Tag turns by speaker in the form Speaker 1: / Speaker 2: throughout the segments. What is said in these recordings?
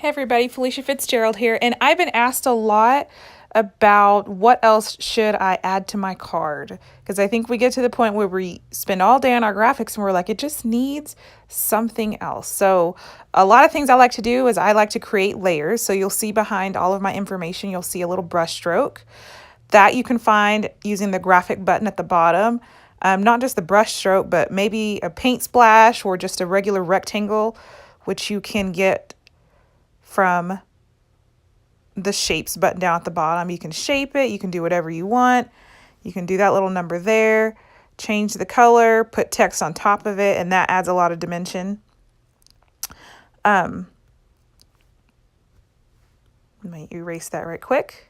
Speaker 1: Hey everybody, Felicia Fitzgerald here, and I've been asked a lot about what else should I add to my card, because I think we get to the point where we spend all day on our graphics and we're like, it just needs something else. So a lot of things I like to do is I like to create layers. So you'll see behind all of my information, you'll see a little brush stroke that you can find using the graphic button at the bottom. Not just the brush stroke, but maybe a paint splash or just a regular rectangle, which you can get from the shapes button down at the bottom. You can shape it, you can do whatever you want. You can do that little number there, change the color, put text on top of it, and that adds a lot of dimension. Let me erase that right quick.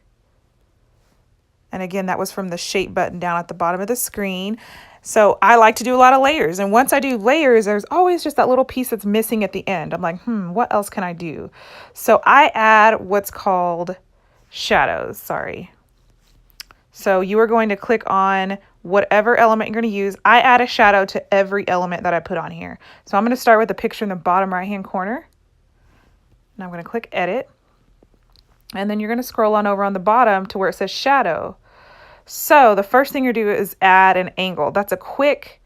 Speaker 1: And again, that was from the shape button down at the bottom of the screen. So I like to do a lot of layers. And once I do layers, there's always just that little piece that's missing at the end. I'm like, what else can I do? So I add what's called shadows, So you are going to click on whatever element you're going to use. I add a shadow to every element that I put on here. So I'm going to start with the picture in the bottom right-hand corner. And I'm going to click edit. And then you're going to scroll on over on the bottom to where it says shadow. So the first thing you do is add an angle. That's a quick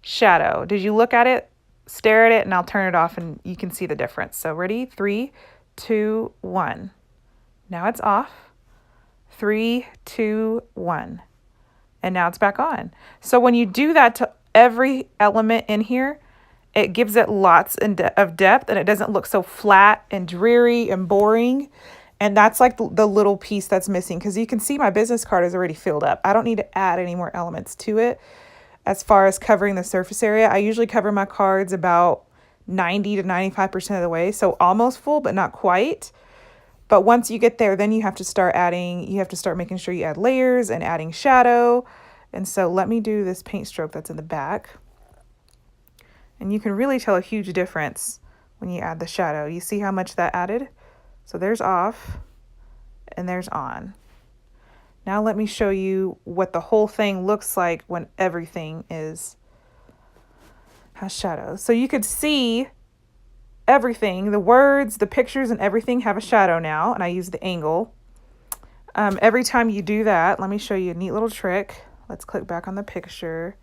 Speaker 1: shadow. Did you look at it? Stare at it, and I'll turn it off and you can see the difference. So ready? 3, 2, 1. Now it's off. 3, 2, 1. And now it's back on. So when you do that to every element in here, it gives it lots of depth and it doesn't look so flat and dreary and boring. And that's like the little piece that's missing, because you can see my business card is already filled up. I don't need to add any more elements to it. As far as covering the surface area, I usually cover my cards about 90 to 95% of the way. So almost full, but not quite. But once you get there, then you have to start making sure you add layers and adding shadow. And so let me do this paint stroke that's in the back. And you can really tell a huge difference when you add the shadow. You see how much that added? So there's off and there's on. Now let me show you what the whole thing looks like when everything has shadows. So you could see everything, the words, the pictures, and everything have a shadow now, and I use the angle. Every time you do that, let me show you a neat little trick. Let's click back on the picture.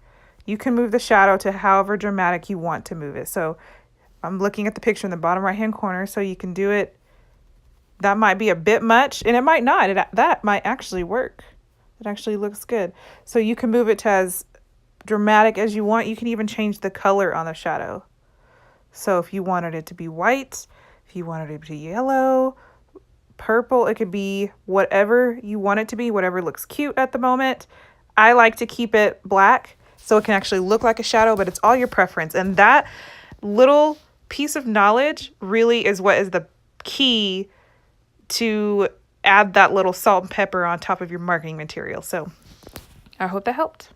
Speaker 1: You can move the shadow to however dramatic you want to move it. So I'm looking at the picture in the bottom right-hand corner, so you can do it. That might be a bit much, and it might not. That might actually work. It actually looks good. So you can move it to as dramatic as you want. You can even change the color on the shadow. So if you wanted it to be white, if you wanted it to be yellow, purple, it could be whatever you want it to be, whatever looks cute at the moment. I like to keep it black so it can actually look like a shadow, but it's all your preference. And that little piece of knowledge really is what is the key to add that little salt and pepper on top of your marketing material. So I hope that helped.